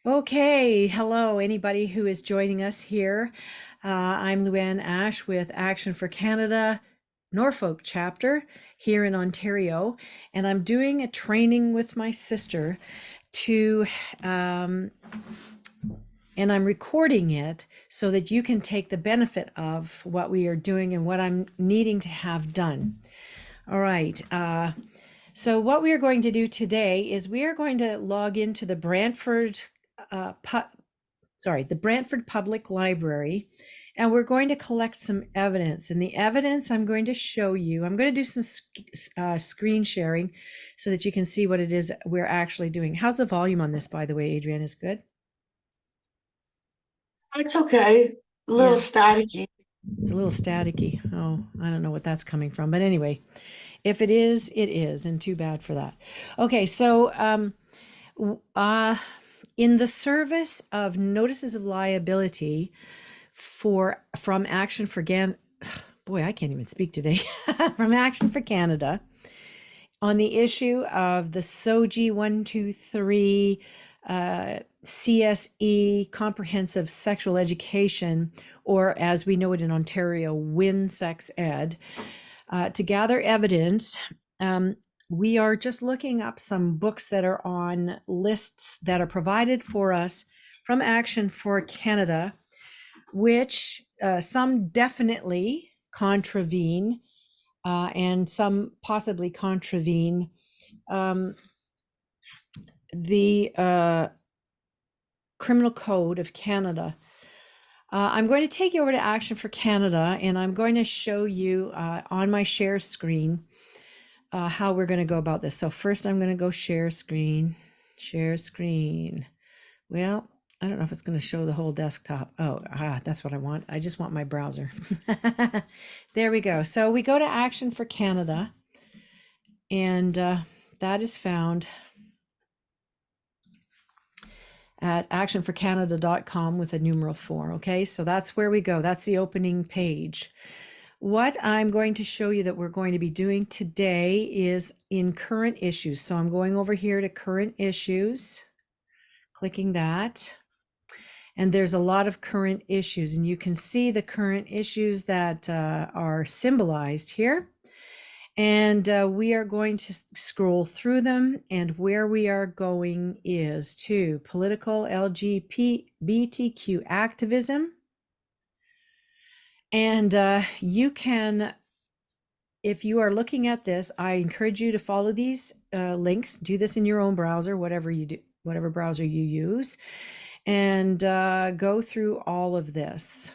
Okay, hello, anybody who is joining us here. I'm Luann Ash with Action for Canada, Norfolk chapter here in Ontario, and I'm doing a training with my sister to, um, and I'm recording it so that you can take the benefit of what we are doing and what I'm needing to have done. All right. So what we are going to do today is we are going to log into the the Brantford Public Library, and we're going to collect some evidence. And the evidence I'm going to show you, I'm going to do some screen sharing so that you can see what it is we're actually doing. How's the volume on this, by the way, Adrienne? Is good? It's okay. A little Yeah, staticky. it's a little staticky. Oh, I don't know what that's coming from. But anyway, if it is, it is, and too bad for that. Okay, so uh, in the service of notices of liability from Action for boy, I can't even speak today, from Action for Canada on the issue of the SOGI 123 CSE comprehensive sexual education, or as we know it in Ontario, WIN Sex Ed, to gather evidence. We are just looking up some books that are on lists that are provided for us from Action for Canada, which some definitely contravene and some possibly contravene um, the Criminal Code of Canada. I'm going to take you over to Action for Canada, and I'm going to show you on my share screen how we're going to go about this. So first I'm going to go share screen. Well, I don't know if it's going to show the whole desktop. Oh, that's what I want. I just want my browser. There we go. So we go to Action for Canada, and that is found at actionforcanada.com with a numeral 4. Okay, so that's where we go. That's the opening page. What I'm going to show you that we're going to be doing today is in current issues. So I'm going over here to current issues, clicking that. And there's a lot of current issues, and you can see the current issues that are symbolized here. And we are going to scroll through them, and where we are going is to political LGBTQ activism. And you can, if you are looking at this, I encourage you to follow these links. Do this in your own browser, whatever you do, whatever browser you use, and go through all of this.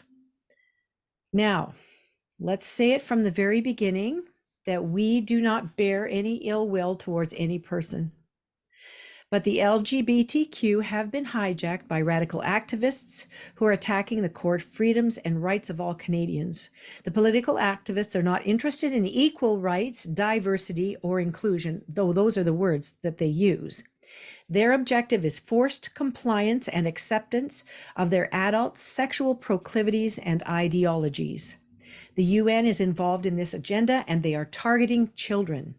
Now, let's say it from the very beginning that we do not bear any ill will towards any person. But the LGBTQ have been hijacked by radical activists who are attacking the core freedoms and rights of all Canadians. The political activists are not interested in equal rights, diversity, or inclusion, though those are the words that they use. Their objective is forced compliance and acceptance of their adult sexual proclivities and ideologies. The UN is involved in this agenda, and they are targeting children.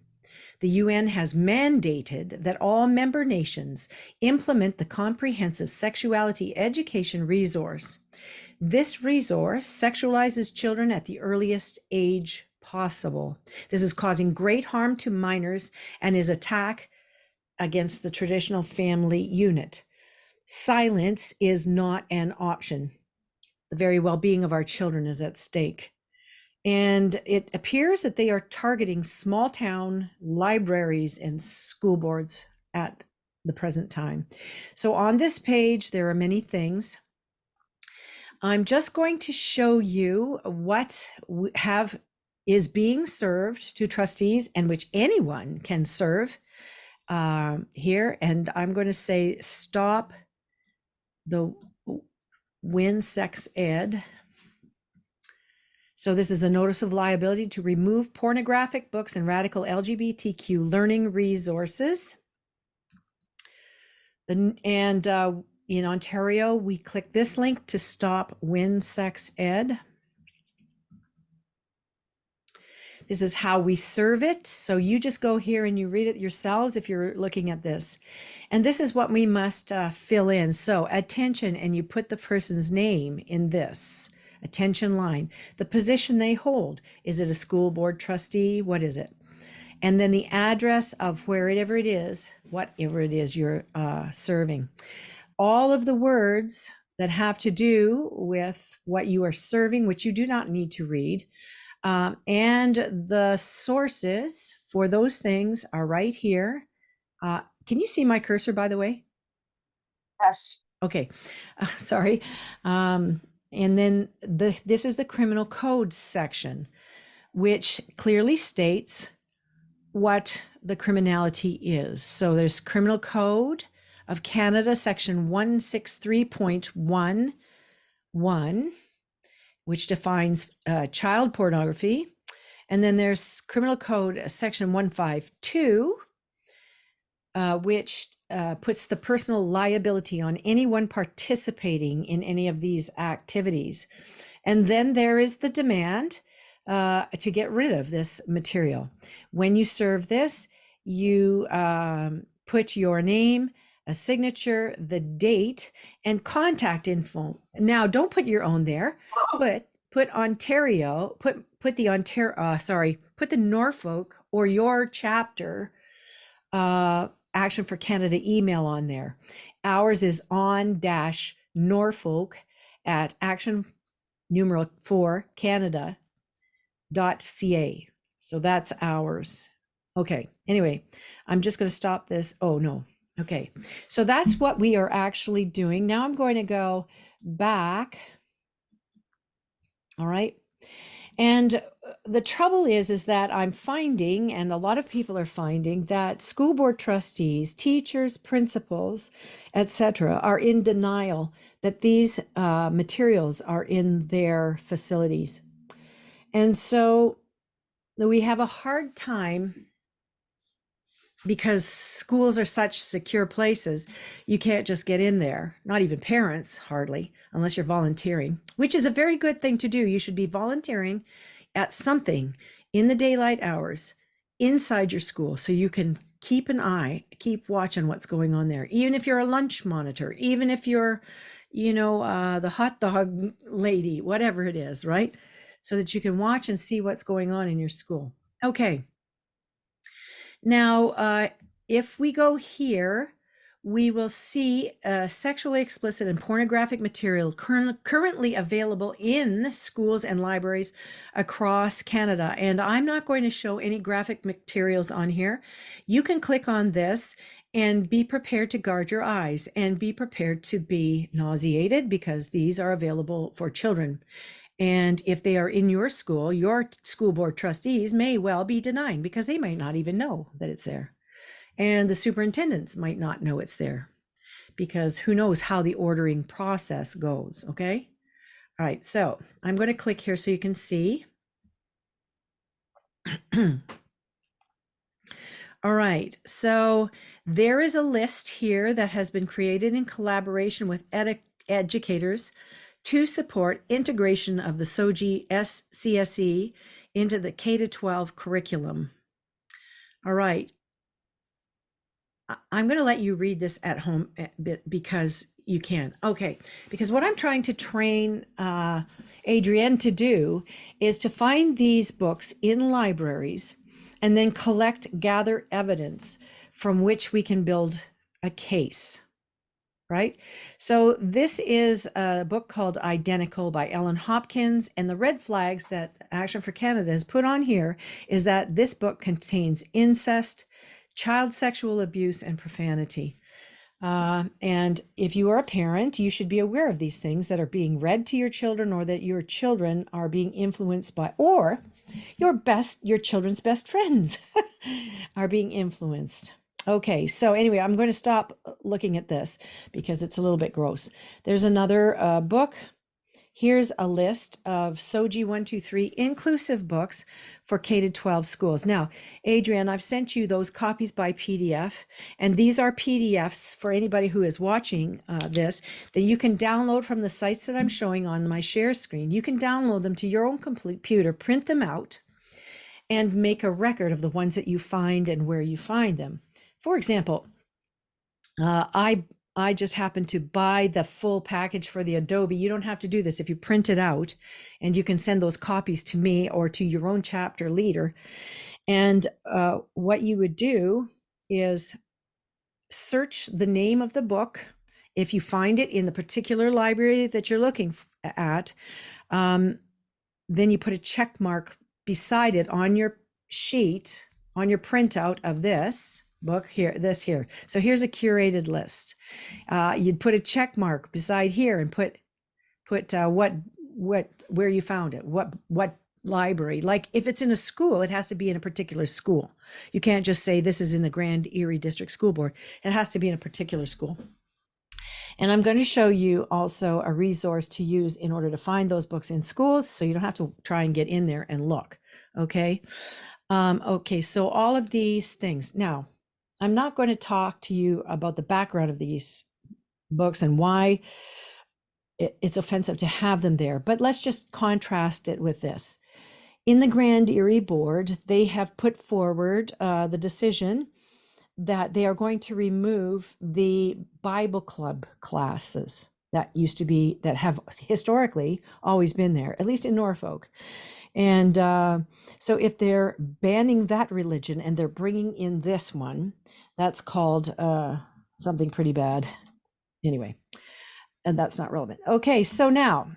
The UN has mandated that all member nations implement the comprehensive sexuality education resource. This resource sexualizes children at the earliest age possible. This is causing great harm to minors and is attack against the traditional family unit. Silence is not an option. The very well-being of our children is at stake. And it appears that they are targeting small town libraries and school boards at the present time. So on this page, there are many things. I'm just going to show you what is being served to trustees and which anyone can serve here. And I'm going to say stop the WIN Sex Ed. So this is a notice of liability to remove pornographic books and radical LGBTQ learning resources. And in Ontario, we click this link to stop WIN Sex Ed. This is how we serve it. So you just go here and you read it yourselves if you're looking at this. And this is what we must fill in. So attention, and you put the person's name in this attention line, the position they hold. Is it a school board trustee? What is it? And then the address of wherever it is, whatever it is you're serving. All of the words that have to do with what you are serving, which you do not need to read, and the sources for those things are right here. Can you see my cursor, by the way? Yes. Okay, sorry. And then this is the criminal code section, which clearly states what the criminality is. So there's Criminal Code of Canada, section 163.11, which defines child pornography. And then there's Criminal Code section 152, which puts the personal liability on anyone participating in any of these activities. And then there is the demand to get rid of this material. When you serve this, you put your name, a signature, the date, and contact info. Now, don't put your own there. Put Ontario, put the Ontario, put the Norfolk or your chapter Action for Canada email on there. Ours is on-Norfolk at action numeral 4 Canada.ca. So that's ours. Okay. Anyway, I'm just going to stop this. Oh, no. Okay. So that's what we are actually doing. Now I'm going to go back. All right. And the trouble is that I'm finding, and a lot of people are finding, that school board trustees, teachers, principals, etc., are in denial that these materials are in their facilities. And so we have a hard time, because schools are such secure places, you can't just get in there, not even parents, hardly, unless you're volunteering, which is a very good thing to do. You should be volunteering at something in the daylight hours inside your school so you can keep an eye, keep watching what's going on there. Even if you're a lunch monitor, even if you're, the hot dog lady, whatever it is, right? So that you can watch and see what's going on in your school. Okay. Now, if we go here, we will see sexually explicit and pornographic material currently available in schools and libraries across Canada. And I'm not going to show any graphic materials on here. You can click on this and be prepared to guard your eyes and be prepared to be nauseated, because these are available for children. And if they are in your school board trustees may well be denying, because they might not even know that it's there. And the superintendents might not know it's there, because who knows how the ordering process goes, okay? All right, so I'm going to click here so you can see. All right, so there is a list here that has been created in collaboration with educators to support integration of the SOGI CSE into the K-12 curriculum. All right. I'm going to let you read this at home because you can. Okay. Because what I'm trying to train Adrienne to do is to find these books in libraries and then gather evidence from which we can build a case. Right? So this is a book called Identical by Ellen Hopkins, and the red flags that Action for Canada has put on here is that this book contains incest, child sexual abuse, and profanity. And if you are a parent, you should be aware of these things that are being read to your children, or that your children are being influenced by, or your children's best friends are being influenced. Okay, so anyway, I'm going to stop looking at this because it's a little bit gross. There's another book. Here's a list of SOGI 123 inclusive books for K-12 schools. Now, Adrienne, I've sent you those copies by PDF, and these are PDFs for anybody who is watching this that you can download from the sites that I'm showing on my share screen. You can download them to your own computer, print them out, and make a record of the ones that you find and where you find them. For example, I just happened to buy the full package for the Adobe. You don't have to do this if you print it out, and you can send those copies to me or to your own chapter leader. And what you would do is search the name of the book. If you find it in the particular library that you're looking at, then you put a check mark beside it on your sheet, on your printout of this book here, this here. So here's a curated list. You'd put a check mark beside here and put where you found it, what library. Like if it's in a school, it has to be in a particular school. You can't just say this is in the Grand Erie District School Board. It has to be in a particular school. And I'm going to show you also a resource to use in order to find those books in schools, so you don't have to try and get in there and look. Okay. Okay. So all of these things. Now, I'm not going to talk to you about the background of these books and why it's offensive to have them there, but let's just contrast it with this. In the Grand Erie Board, they have put forward the decision that they are going to remove the Bible Club classes that used to be, that have historically always been there, at least in Norfolk. And so if they're banning that religion and they're bringing in this one, that's called something pretty bad. Anyway, and that's not relevant. Okay, so now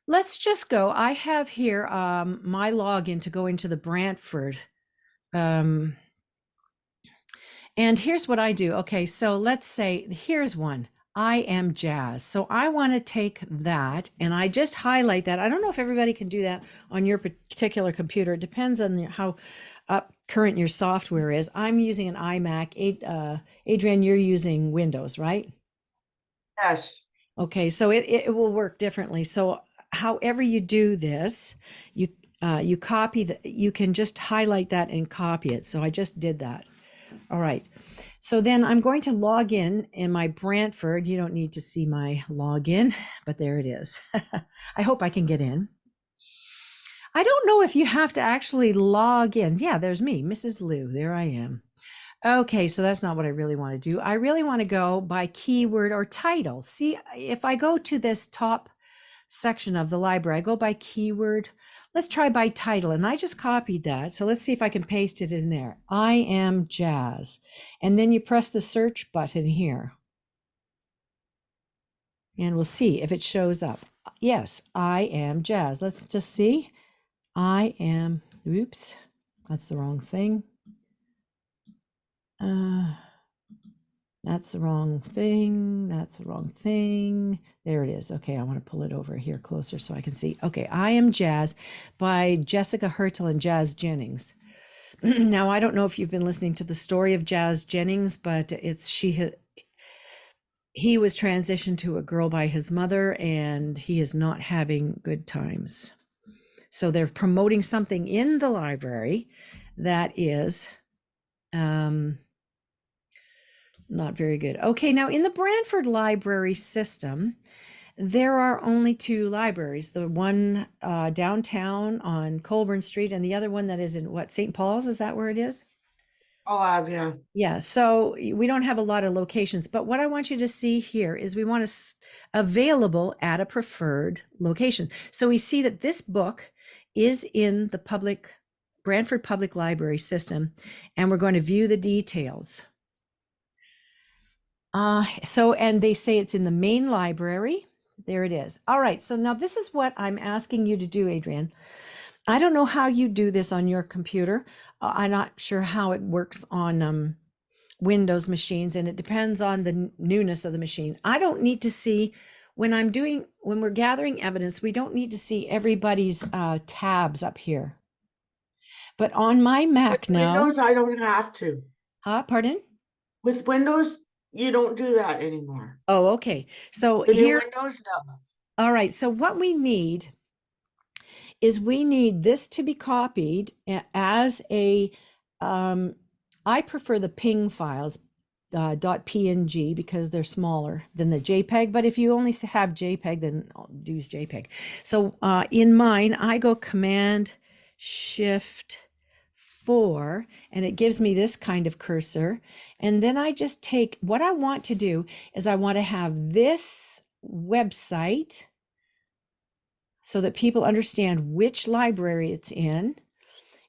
let's just go. I have here my login to go into the Brantford. And here's what I do. Okay, so let's say here's one. I am Jazz. So I want to take that and I just highlight that. I don't know if everybody can do that on your particular computer. It depends on how current your software is. I'm using an iMac. Adrienne, you're using Windows, right? Yes. Okay, so it will work differently. So however you do this, you copy the, you can just highlight that and copy it. So I just did that. All right. So then I'm going to log in my Brantford. You don't need to see my login, but there it is. I hope I can get in. I don't know if you have to actually log in. Yeah, there's me, Mrs. Lou. There I am. Okay, so that's not what I really want to do. I really want to go by keyword or title. See, if I go to this top section of the library, I go by keyword. Let's try by title. And I just copied that. So let's see if I can paste it in there. I am Jazz. And then you press the search button here. And we'll see if it shows up. Yes, I am Jazz. Let's just see. I am, oops, that's the wrong thing. That's the wrong thing. That's the wrong thing. There it is. Okay, I want to pull it over here closer so I can see. Okay, I Am Jazz by Jessica Hertel and Jazz Jennings. Now, I don't know if you've been listening to the story of Jazz Jennings, but he was transitioned to a girl by his mother, and he is not having good times. So they're promoting something in the library that is not very good. Okay, now in the Brantford library system, there are only two libraries. The one downtown on Colburn Street and the other one that is in what, St. Paul's, is that where it is? Oh, yeah. Yeah, so we don't have a lot of locations, but what I want you to see here is we want to available at a preferred location. So we see that this book is in the Brantford Public Library system, and we're going to view the details. And they say it's in the main library. There it is. All right, so now this is what I'm asking you to do, Adrienne. I don't know how you do this on your computer. I'm not sure how it works on Windows machines, and it depends on the newness of the machine. I don't need to see, when we're gathering evidence, we don't need to see everybody's tabs up here. But on my Mac With now, Windows, I don't have to. pardon? With Windows, you don't do that anymore. Oh, okay. So The new here, Windows, no. all right. So what we need is we need this to be copied as a, I prefer the ping files, .png, because they're smaller than the JPEG. But if you only have JPEG, then I'll use JPEG. So in mine, I go Command Shift 4, and it gives me this kind of cursor. And then I just take what I want to do is I want to have this website so that people understand which library it's in.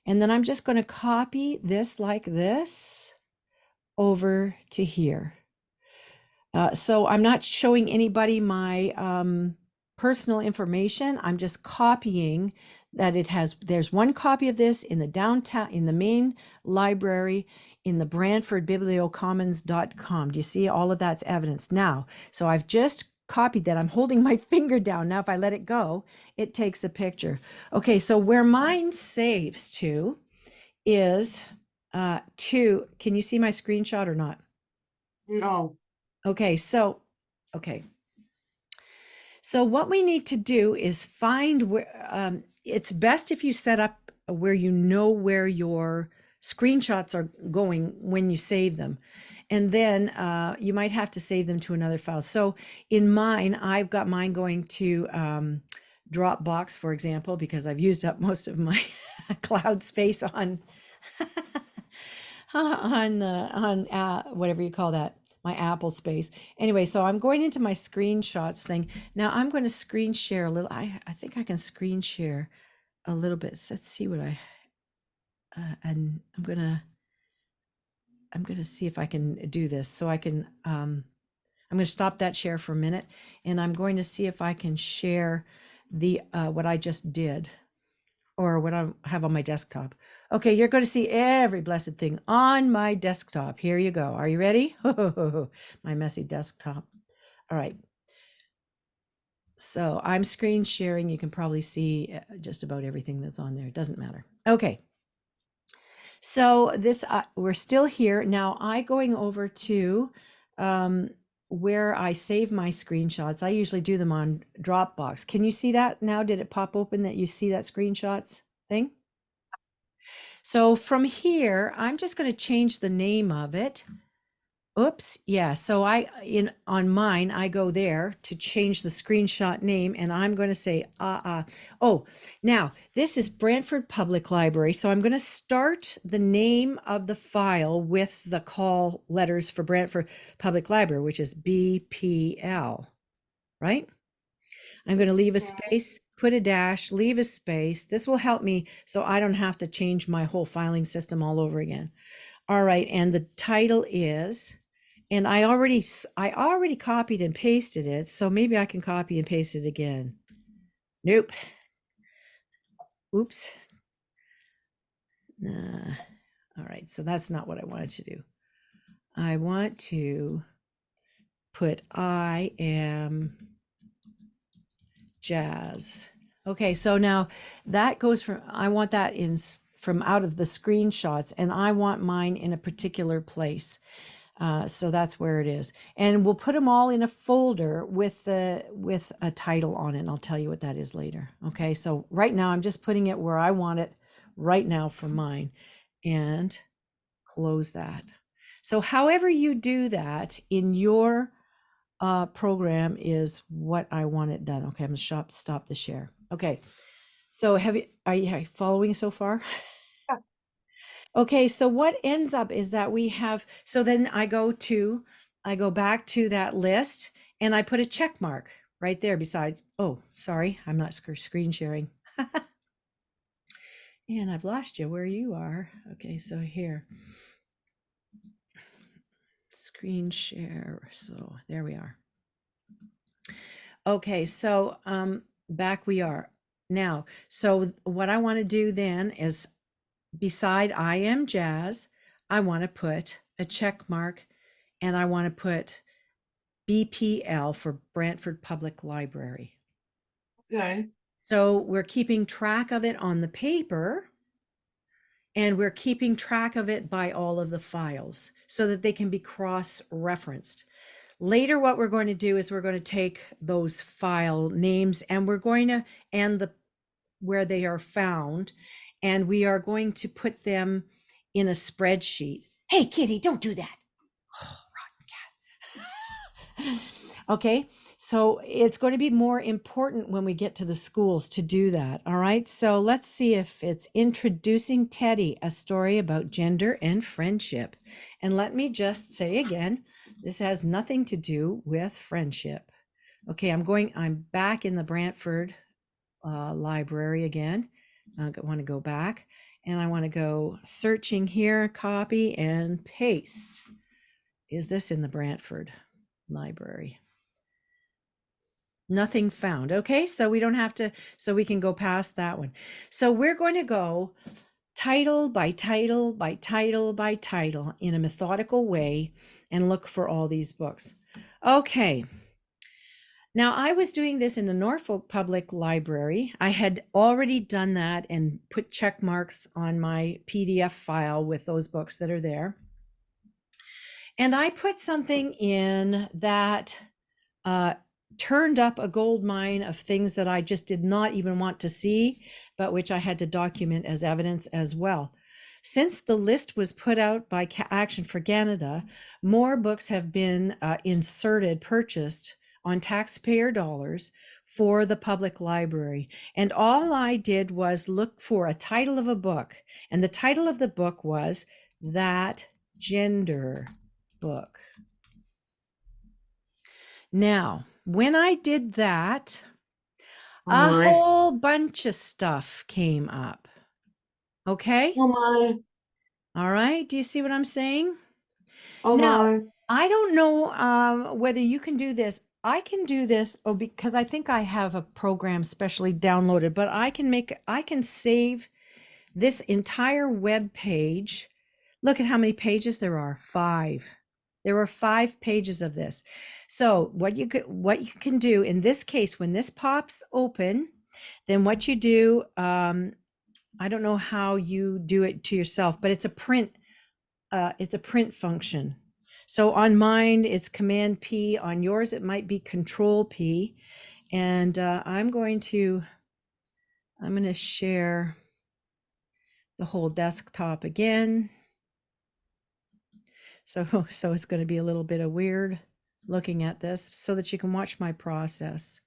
And then I'm just going to copy this like this over to here. So I'm not showing anybody my personal information. I'm just copying that there's one copy of this in the downtown, in the main library, in the BrantfordBibliocommons.com. Do you see all of that's evidence now? So I've just copied that. I'm holding my finger down. Now, if I let it go, it takes a picture. Okay, so where mine saves to is can you see my screenshot or not? No. Okay, okay. So what we need to do is find where, it's best if you set up where you know where your screenshots are going when you save them. And then you might have to save them to another file. So in mine, I've got mine going to Dropbox, for example, because I've used up most of my cloud space on whatever you call that, my Apple space. Anyway, so I'm going into my screenshots thing. Now I'm going to screen share a little. I think I can screen share a little bit. So let's see what and I'm gonna see if I can do this. So I can I'm going to stop that share for a minute, and I'm going to see if I can share the what I just did, or what I have on my desktop. Okay, you're going to see every blessed thing on my desktop. Here you go. Are you ready? My messy desktop. All right. So I'm screen sharing. You can probably see just about everything that's on there. It doesn't matter. Okay. So this, we're still here. Now going over to where I save my screenshots. I usually do them on Dropbox. Can you see that now? Did it pop open that you see that screenshots thing? So from here, I'm just going to change the name of it. Oops. Yeah. So on mine, I go there to change the screenshot name, and I'm going to say, oh, now this is Brantford Public Library. So I'm going to start the name of the file with the call letters for Brantford Public Library, which is BPL, right? I'm going to leave a space, put a dash, leave a space. This will help me so I don't have to change my whole filing system all over again. All right, and the title is, and I already copied and pasted it, so maybe I can copy and paste it again. Nope. Oops. All right, so that's not what I wanted to do. I want to put I am Jazz. Okay, so now that goes from, I want that in from out of the screenshots, and I want mine in a particular place. So that's where it is. And we'll put them all in a folder with a title on it. And I'll tell you what that is later. Okay, so right now I'm just putting it where I want it right now for mine, and close that. So however you do that in your program is what I want it done. Okay, I'm gonna stop the share. Okay, so are you following so far? Yeah. Okay, so what ends up is that we have, so then I go back to that list, and I put a check mark right there beside, oh, sorry, I'm not screen sharing. And I've lost you where you are. Okay, so here, screen share. So there we are. Okay, so back we are now. So what I want to do then is, beside I am Jazz, I want to put a check mark, and I want to put BPL for Brantford Public Library. Okay. So we're keeping track of it on the paper, and we're keeping track of it by all of the files so that they can be cross-referenced. Later, what we're going to do is we're going to take those file names, and we're going to, and where they are found, and we are going to put them in a spreadsheet. Hey, kitty, don't do that. Oh, rotten cat. Okay, so it's going to be more important when we get to the schools to do that. All right, so let's see if it's Introducing Teddy, a story about gender and friendship. And let me just say again, this has nothing to do with friendship. Okay, I'm back in the Brantford library again. I want to go back and I want to go searching here, copy and paste. Is this in the Brantford library? Nothing found. Okay, so we don't have to, so we can go past that one. So we're going to go title by title by title by title in a methodical way and look for all these books. Okay. Now, I was doing this in the Norfolk Public Library. I had already done that and put check marks on my PDF file with those books that are there. And I put something in that turned up a gold mine of things that I just did not even want to see, but which I had to document as evidence as well. Since the list was put out by Action for Canada, more books have been purchased on taxpayer dollars for the public library. And all I did was look for a title of a book. And the title of the book was That Gender Book. Now, when I did that, Oh a my. whole bunch of stuff came up. Okay? Oh my. All right. Do you see what I'm saying? Oh Now, my. I don't know whether you can do this. I can do this because I think I have a program specially downloaded, but I can save this entire web page. Look at how many pages there are. 5. There were 5 pages of this. So what you can do in this case, when this pops open, then what you do, I don't know how you do it to yourself, but it's a print function. So on mine, it's Command P. On yours, it might be Control P. And I'm going to share the whole desktop again. So it's going to be a little bit of weird looking at this so that you can watch my process.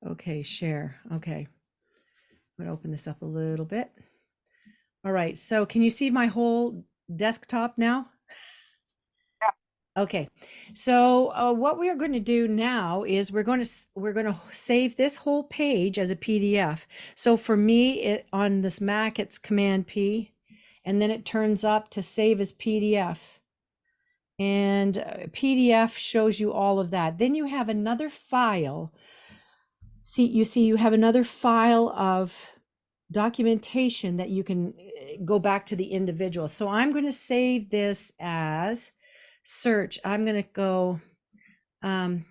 Okay, share. Okay. I'm going to open this up a little bit. All right. So can you see my whole desktop now? Okay, so what we are going to do now is we're going to save this whole page as a PDF. So for me, on this Mac, it's Command P, and then it turns up to save as PDF. And PDF shows you all of that. Then you have another file. You have another file of documentation that you can go back to the individual. So I'm going to save this as search. I'm going to go, I'm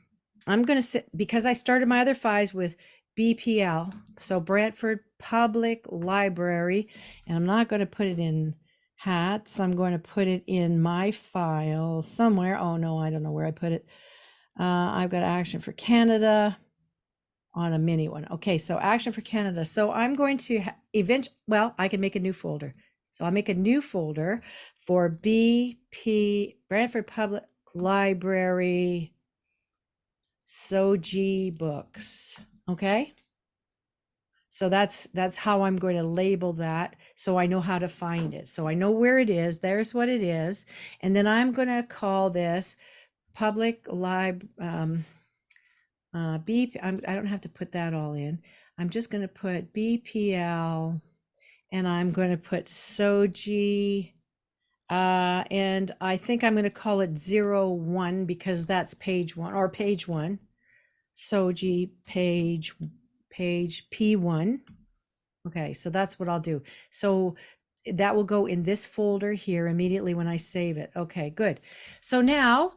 going to because I started my other files with BPL, so Brantford Public Library, and I'm not going to put it in hats. I'm going to put it in my file somewhere. Oh no, I don't know where I put it. I've got Action for Canada on a mini one. Okay, so Action for Canada. So I'm going to I can make a new folder. So I'll make a new folder for BP, Brantford Public Library, Soji books. Okay. So that's how I'm going to label that, so I know how to find it. So I know where it is. There's what it is. And then I'm going to call this Public Lib I don't have to put that all in. I'm just going to put BPL, and I'm going to put Soji, and I think I'm going to call it 01 because that's page 1 or page 1. Soji page P1. Okay, so that's what I'll do. So that will go in this folder here immediately when I save it. Okay, good. So now,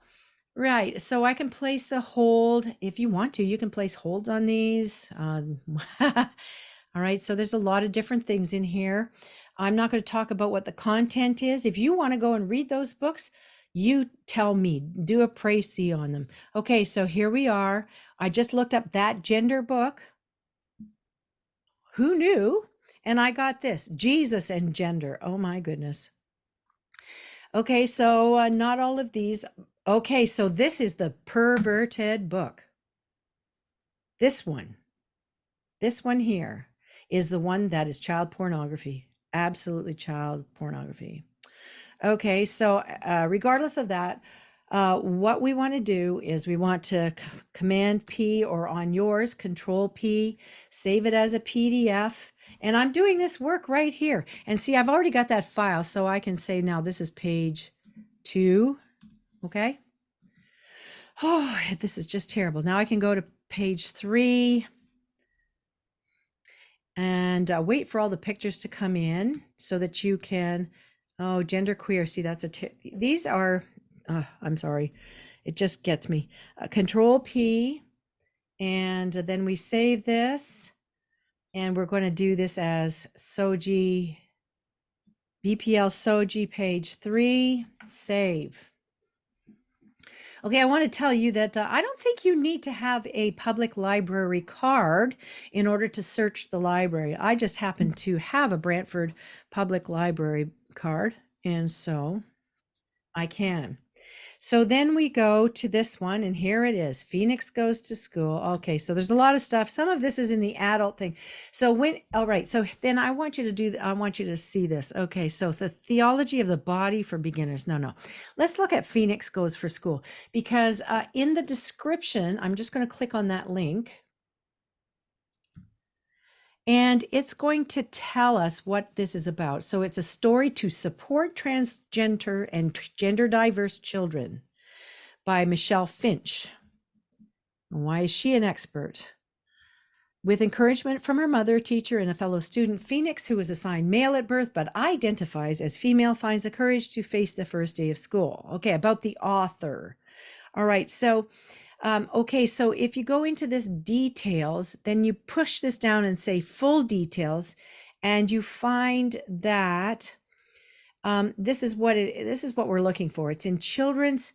right, so I can place a hold. If you want to, you can place holds on these. All right, so there's a lot of different things in here. I'm not going to talk about what the content is. If you want to go and read those books, you tell me, do a précis on them. Okay, so here we are. I just looked up That Gender Book. Who knew? And I got this, Jesus and Gender. Oh my goodness. Okay, so not all of these Okay, so this is the perverted book. This one. This one here is the one that is child pornography. Absolutely child pornography. Okay, so regardless of that, what we want to do is we want to Command P, or on yours, Control P, save it as a PDF. And I'm doing this work right here. And see, I've already got that file, so I can say now this is page 2. Okay. Oh, this is just terrible. Now I can go to page 3 and wait for all the pictures to come in so that you can, oh, genderqueer. See, that's these are, I'm sorry, it just gets me. Control P, and then we save this, and we're going to do this as Soji, BPL Soji, page 3, save. Okay, I want to tell you that I don't think you need to have a public library card in order to search the library. I just happen to have a Brantford Public Library card, and so I can. So then we go to this one, and here it is. Phoenix Goes to School. Okay, so there's a lot of stuff. Some of this is in the adult thing. So all right, so then I want you to see this. Okay, so the theology of the body for beginners. No. Let's look at Phoenix Goes for School, because in the description, I'm just going to click on that link. And it's going to tell us what this is about. So it's a story to support transgender and gender diverse children by Michelle Finch. Why is she an expert? With encouragement from her mother, teacher, and a fellow student, Phoenix, who was assigned male at birth but identifies as female, finds the courage to face the first day of school. Okay, about the author. All right, so okay, so if you go into this details, then you push this down and say full details, and you find that this is what we're looking for. It's in children's,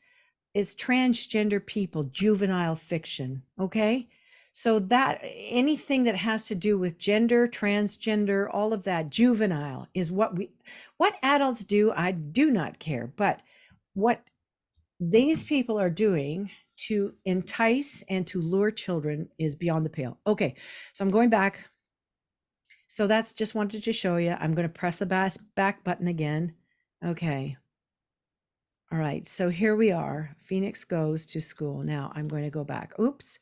it's transgender people, juvenile fiction. Okay, so that anything that has to do with gender, transgender, all of that, juvenile is what adults do, I do not care, but what these people are doing to entice and to lure children is beyond the pale. Okay, so I'm going back. So that's just wanted to show you. I'm going to press the back button again. Okay. All right, so here we are. Phoenix Goes to School. Now I'm going to go back. Oops.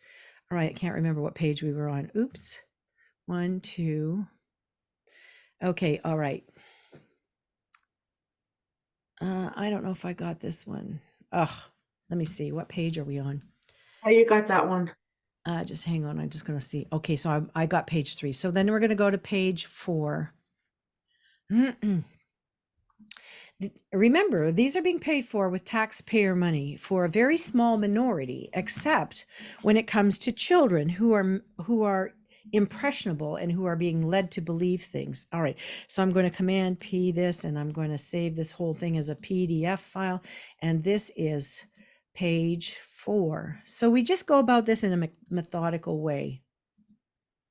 All right, I can't remember what page we were on. Oops. 1, 2. Okay, all right. I don't know if I got this one. Ugh, let me see. What page are we on? Oh, you got that one. Just hang on. I'm just going to see. Okay, so I got page 3. So then we're going to go to page 4. Remember, these are being paid for with taxpayer money for a very small minority, except when it comes to children who are impressionable and who are being led to believe things. All right, so I'm going to Command P this, and I'm going to save this whole thing as a PDF file, and this is page 4. So we just go about this in a methodical way,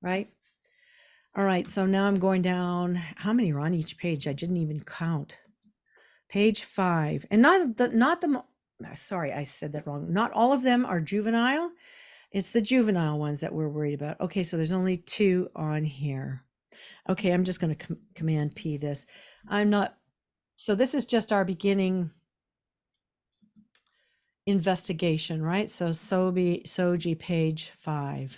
right? All right, so now I'm going down. How many are on each page? I didn't even count. Page 5, and sorry, I said that wrong. Not all of them are juvenile. It's the juvenile ones that we're worried about. Okay, so there's only 2 on here. Okay, I'm just going to Command P this. So this is just our beginning investigation, right? So Soji, page 5.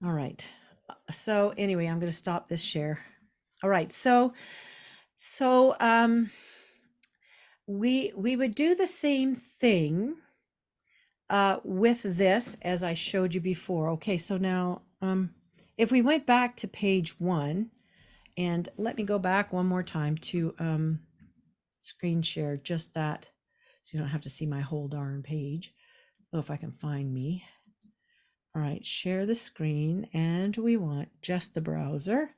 All right. So anyway, I'm going to stop this share. All right. So we would do the same thing with this as I showed you before. Okay, so now if we went back to page 1, and let me go back one more time to screen share just that, so you don't have to see my whole darn page. Oh, if I can find me. All right, share the screen, and we want just the browser.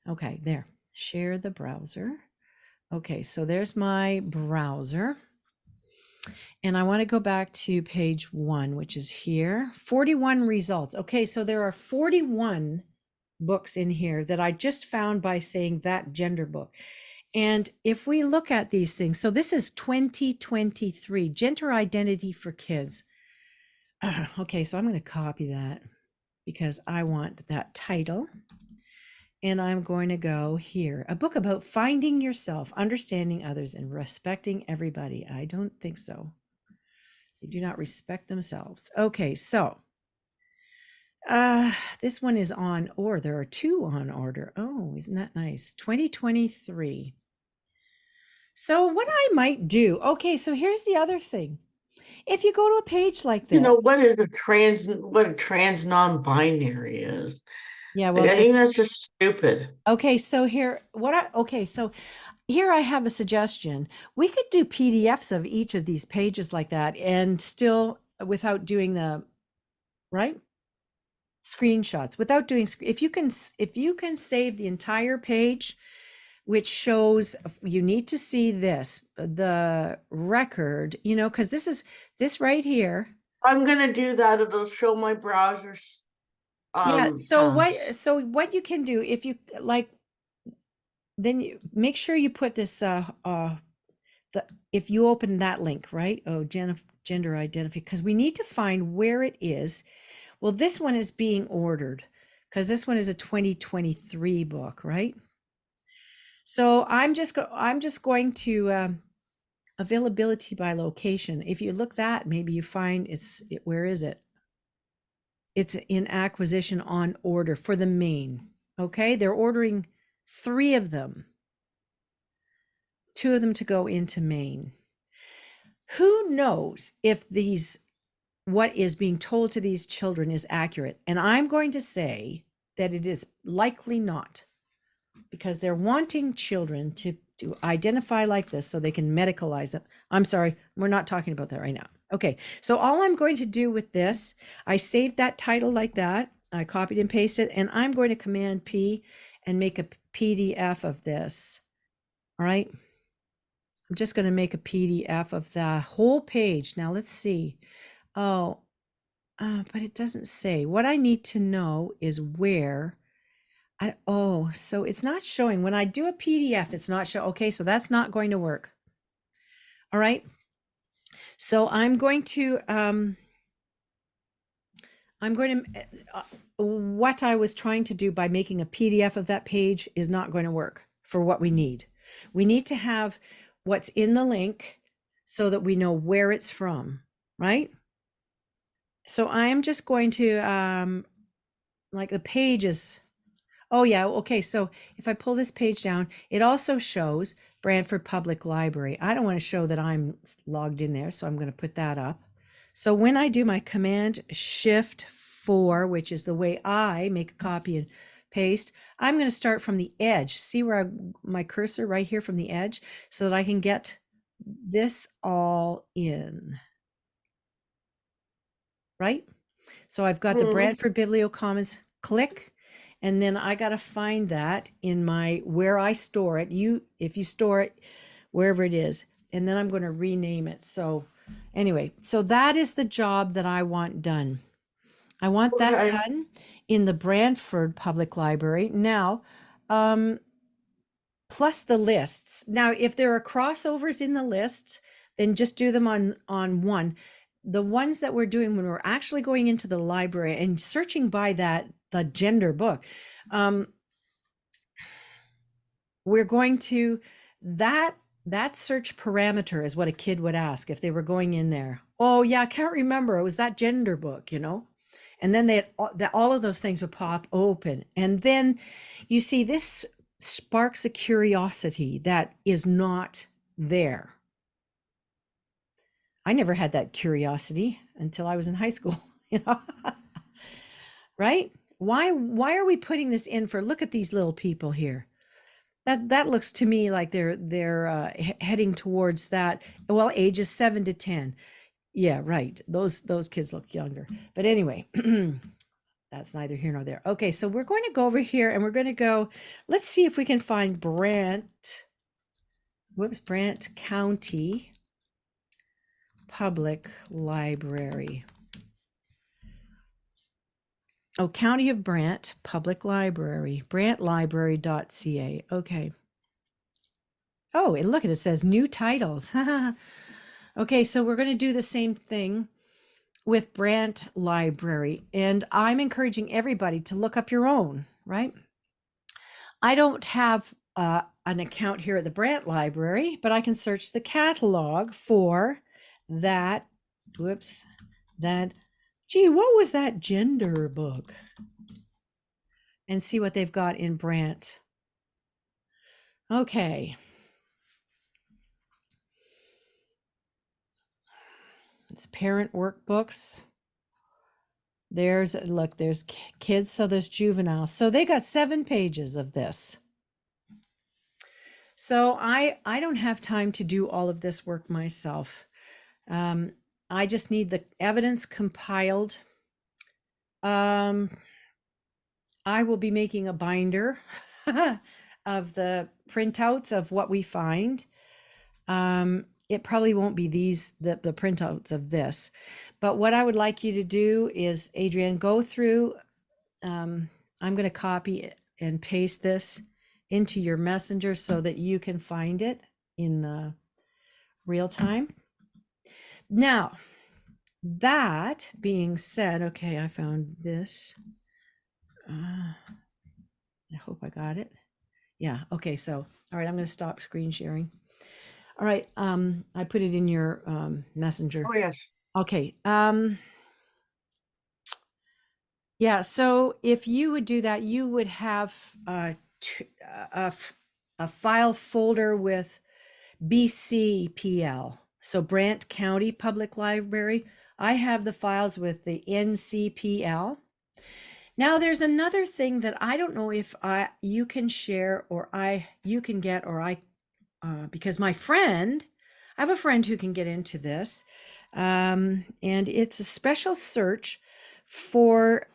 Okay, there, share the browser. Okay, so there's my browser. And I want to go back to page 1, which is here. 41 results. Okay, so there are 41 books in here that I just found by saying that gender book. And if we look at these things, so this is 2023, gender identity for kids. Okay, so I'm going to copy that because I want that title. And I'm going to go here. A book about finding yourself, understanding others, and respecting everybody. I don't think so. They do not respect themselves. Okay, so this one is on, or there are two on order. Oh, isn't that nice? 2023. So what I might do, okay, so here's the other thing. If you go to a page like You know, this, what a trans non-binary is. yeah, Like, well, I think there's, that's just stupid. okay, so here I have a suggestion. We could do PDFs of each of these pages like that and still without doing the, right? Screenshots without doing, if you can save the entire page, which shows you need to see this, the record, because this right here. I'm gonna do that. It'll show my browser's Yeah. tabs. So what you can do if you like, then you make sure you put this if you open that link, right? Oh, gender identity, because we need to find where it is. Well, this one is being ordered because this one is a 2023 book, right? So I'm just going to availability by location. If you look that, maybe you find where is it? It's in acquisition on order for the Maine. Okay, they're ordering 3 of them, 2 of them to go into Maine. Who knows if what is being told to these children is accurate? And I'm going to say that it is likely not, because they're wanting children to identify like this so they can medicalize them. I'm sorry, we're not talking about that right now. Okay, so all I'm going to do with this, I saved that title like that. I copied and pasted, and I'm going to Command P and make a PDF of this. All right. I'm just going to make a PDF of the whole page. Now let's see. Oh, but it doesn't say. What I need to know is where. So it's not showing. When I do a PDF, it's not show. Okay, so that's not going to work. All right. So what I was trying to do by making a PDF of that page is not going to work for what we need. We need to have what's in the link so that we know where it's from, right? So I am just going to, like the pages. Oh yeah, okay. So if I pull this page down, it also shows Brantford Public Library. I don't want to show that I'm logged in there, so I'm going to put that up. So when I do my Command Shift 4, which is the way I make a copy and paste, I'm going to start from the edge. See where my cursor right here from the edge, so that I can get this all in, right? So I've got the Hmm. Brantford Bibliocommons, click, and then I got to find that in where I store it. If you store it wherever it is, and then I'm going to rename it. So anyway, so that is the job that I want done. I want that Okay. done in the Brantford Public Library. Now, plus the lists. Now, if there are crossovers in the list, then just do them on one. The ones that we're doing when we're actually going into the library and searching by the gender book, we're going to that search parameter is what a kid would ask if they were going in there. Oh yeah, I can't remember. It was that gender book, and then all of those things would pop open, and then you see this sparks a curiosity that is not there. I never had that curiosity until I was in high school, you know. Right? Why are we putting this in for? Look at these little people here. That looks to me like they're heading towards that. Well, ages 7 to 10. Yeah, right. Those kids look younger. But anyway, that's neither here nor there. Okay, so we're going to go over here and we're going to go. Let's see if we can find Brant County Public Library. Oh, County of Brant Public Library, brantlibrary.ca. Okay. Oh, and look, it says new titles. Okay, so we're going to do the same thing with Brant Library, and I'm encouraging everybody to look up your own, right? I don't have an account here at the Brant Library, but I can search the catalog for that. Whoops, that. Gee, what was that gender book? And see what they've got in Brant. Okay. It's parent workbooks. There's, look, there's kids, so there's juvenile. So they got 7 pages of this. So I don't have time to do all of this work myself. I just need the evidence compiled. I will be making a binder of the printouts of what we find. It probably won't be the printouts of this, but what I would like you to do is, Adrienne, go through. I'm going to copy and paste this into your messenger so that you can find it in real time. Now, that being said, okay, I found this. I hope I got it. Yeah. Okay. So, all right, I'm going to stop screen sharing. All right. I put it in your messenger. Oh, yes. Okay. Yeah. So if you would do that, you would have a, a file folder with BCPL. So Brant County Public Library. I have the files with the NCPL. Now there's another thing that I don't know if you can share or you can get, or because I have a friend who can get into this, and it's a special search for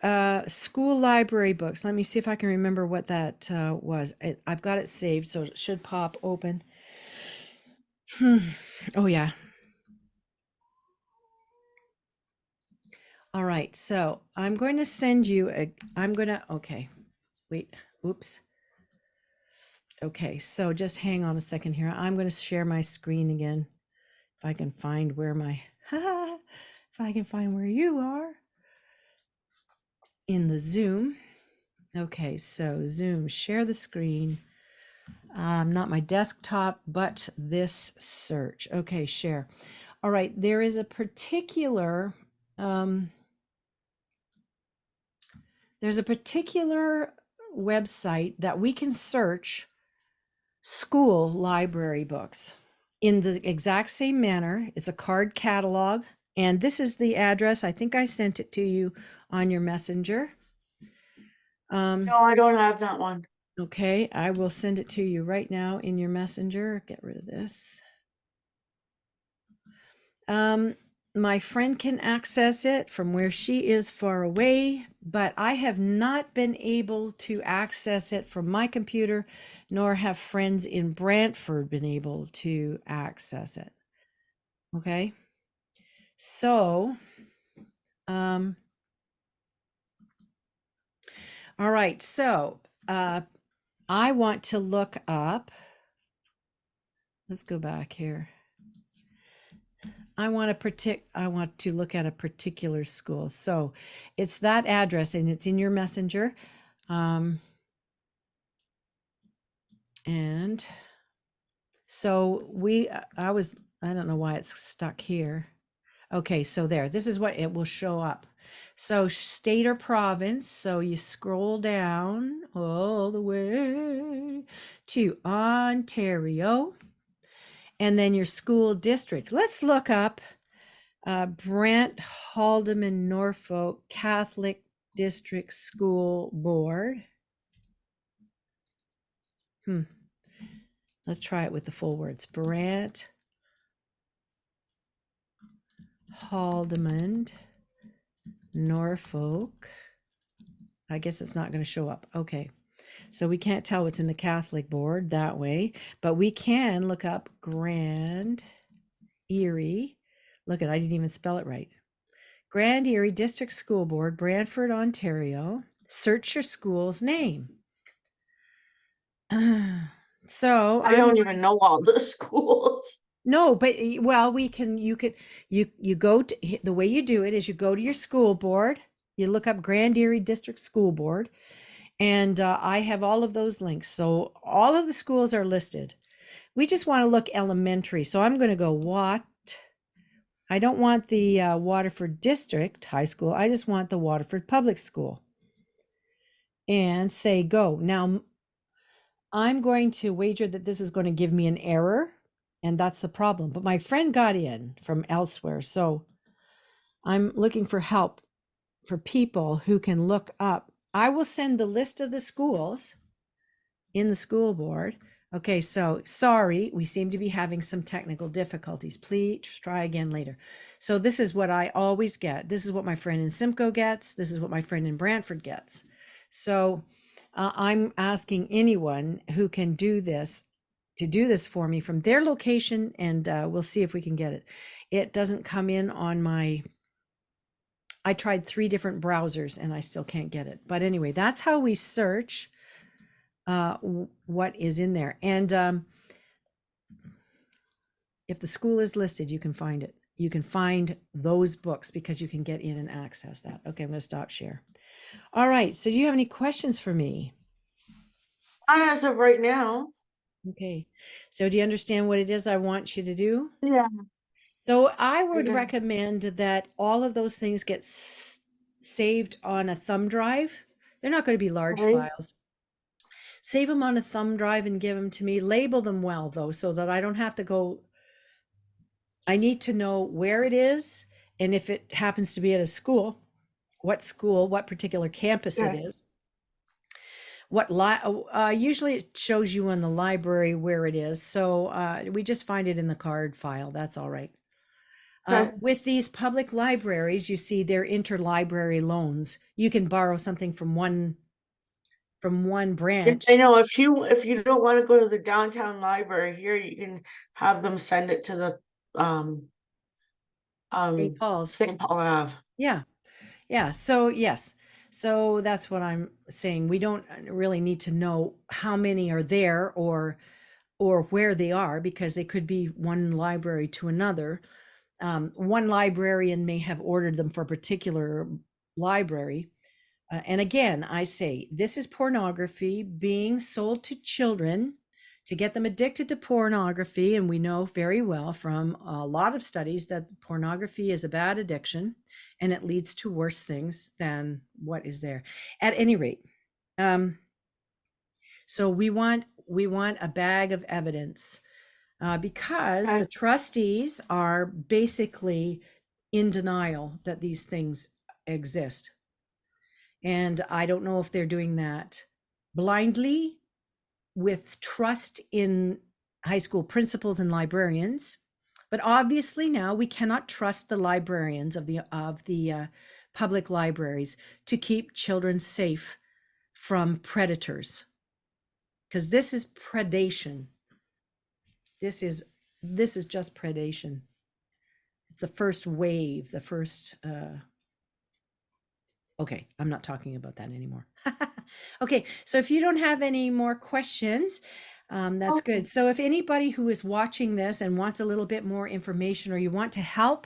school library books. Let me see if I can remember what that was. I've got it saved, so it should pop open. Oh yeah. All right, so I'm going to send you okay, wait, oops. Okay, so just hang on a second here. I'm going to share my screen again. If I can find where if I can find where you are in the Zoom. Okay, so Zoom, share the screen. Not my desktop, but this search. Okay, share. All right, there is a particular, there's a particular website that we can search school library books in the exact same manner. It's a card catalog, and this is the address. I think I sent it to you on your messenger. No, I don't have that one. Okay, I will send it to you right now in your messenger. Get rid of this. My friend can access it from where she is far away, but I have not been able to access it from my computer, nor have friends in Brantford been able to access it. Okay. So, all right. So, I want to look up, let's go back here. I want to look at a particular school. So it's that address and it's in your messenger. And so I don't know why it's stuck here. Okay, so this is what it will show up. So state or province. So you scroll down all the way to Ontario, and then your school district. Let's look up Brant Haldeman Norfolk Catholic District School Board. Let's try it with the full words. Brant Haldeman Norfolk. I guess it's not going to show up. Okay. So we can't tell what's in the Catholic board that way, but we can look up Grand Erie. Look at, I didn't even spell it right. Grand Erie District School Board, Brantford, Ontario. Search your school's name. So I don't even know all the schools. no, but well, you go to the way you do it is you go to your school board, you look up Grand Erie District School Board, and I have all of those links. So all of the schools are listed. We just want to look elementary. So I'm going to go what? I don't want the Waterford District High School. I just want the Waterford Public School. And say go. Now I'm going to wager that this is going to give me an error, and that's the problem. But my friend got in from elsewhere, so I'm looking for help for people who can look up. I will send the list of the schools in the school board. Okay, so sorry, we seem to be having some technical difficulties. Please try again later. So this is what I always get. This is what my friend in Simcoe gets. This is what my friend in Brantford gets. So I'm asking anyone who can do this to do this for me from their location, and we'll see if we can get it. It doesn't come in on my, I tried 3 different browsers and I still can't get it. But anyway, that's how we search what is in there. And if the school is listed, you can find it. You can find those books because you can get in and access that. Okay, I'm going to stop share. All right. So do you have any questions for me? Not as of right now. Okay. So do you understand what it is I want you to do? Yeah. So I would Okay. recommend that all of those things get saved on a thumb drive. They're not going to be large Okay. files. Save them on a thumb drive and give them to me. Label them well, though, so that I don't have to go. I need to know where it is, and if it happens to be at a school, what particular campus it Okay. is. Usually it shows you on the library where it is. So we just find it in the card file. That's all right. Okay. With these public libraries, you see they're interlibrary loans. You can borrow something from one Yeah, I branch. know if you don't want to go to the downtown library here, you can have them send it to the um St. Paul's. St. Paul Ave. Yeah. Yeah. So yes. So that's what I'm saying. We don't really need to know how many are there or where they are, because they could be one library to another. One librarian may have ordered them for a particular library. And again, I say this is pornography being sold to children to get them addicted to pornography. And we know very well from a lot of studies that pornography is a bad addiction and it leads to worse things than what is there. At any rate, so we want a bag of evidence because the Okay. trustees are basically in denial that these things exist. And I don't know if they're doing that blindly with trust in high school principals and librarians. But obviously now we cannot trust the librarians of the public libraries to keep children safe from predators, because this is predation. This is just predation. It's the first wave, the first okay, I'm not talking about that anymore. Okay, so if you don't have any more questions, that's Okay. good. So if anybody who is watching this and wants a little bit more information, or you want to help,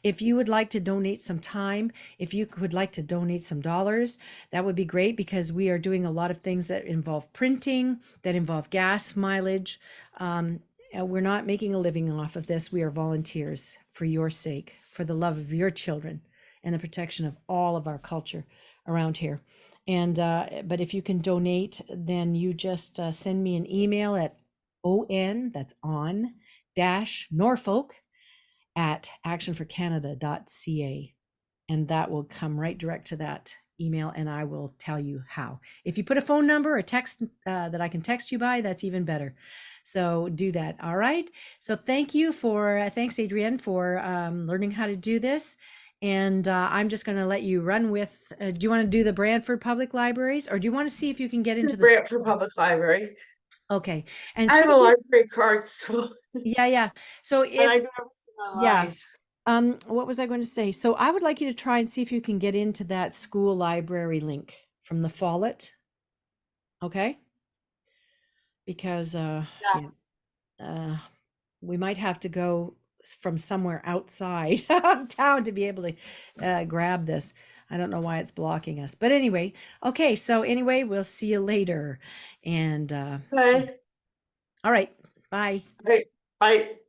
if you would like to donate some time, if you would like to donate some dollars, that would be great, because we are doing a lot of things that involve printing, that involve gas mileage. We're not making a living off of this. We are volunteers for your sake, for the love of your children and the protection of all of our culture around here. And but if you can donate, then you just send me an email at that's on dash Norfolk at actionforcanada.ca, and that will come right direct to that email, and I will tell you how. If you put a phone number or text that I can text you by, that's even better. So do that. All right. So thanks, Adrienne, for learning how to do this. And I'm just going to let you run with. Do you want to do the Brantford Public Libraries, or do you want to see if you can get into the Brantford schools? Public Library. Okay, and I see have a if you. library card, so Yeah, yeah. So and I if do everything yeah, online. what was I going to say? So I would like you to try and see if you can get into that school library link from the Follett. Okay. because Yeah. yeah, uh, we might have to go from somewhere outside of town to be able to grab this. I don't know why it's blocking us, but anyway, okay. So anyway, we'll see you later, and Okay. all right, bye. Great. Bye.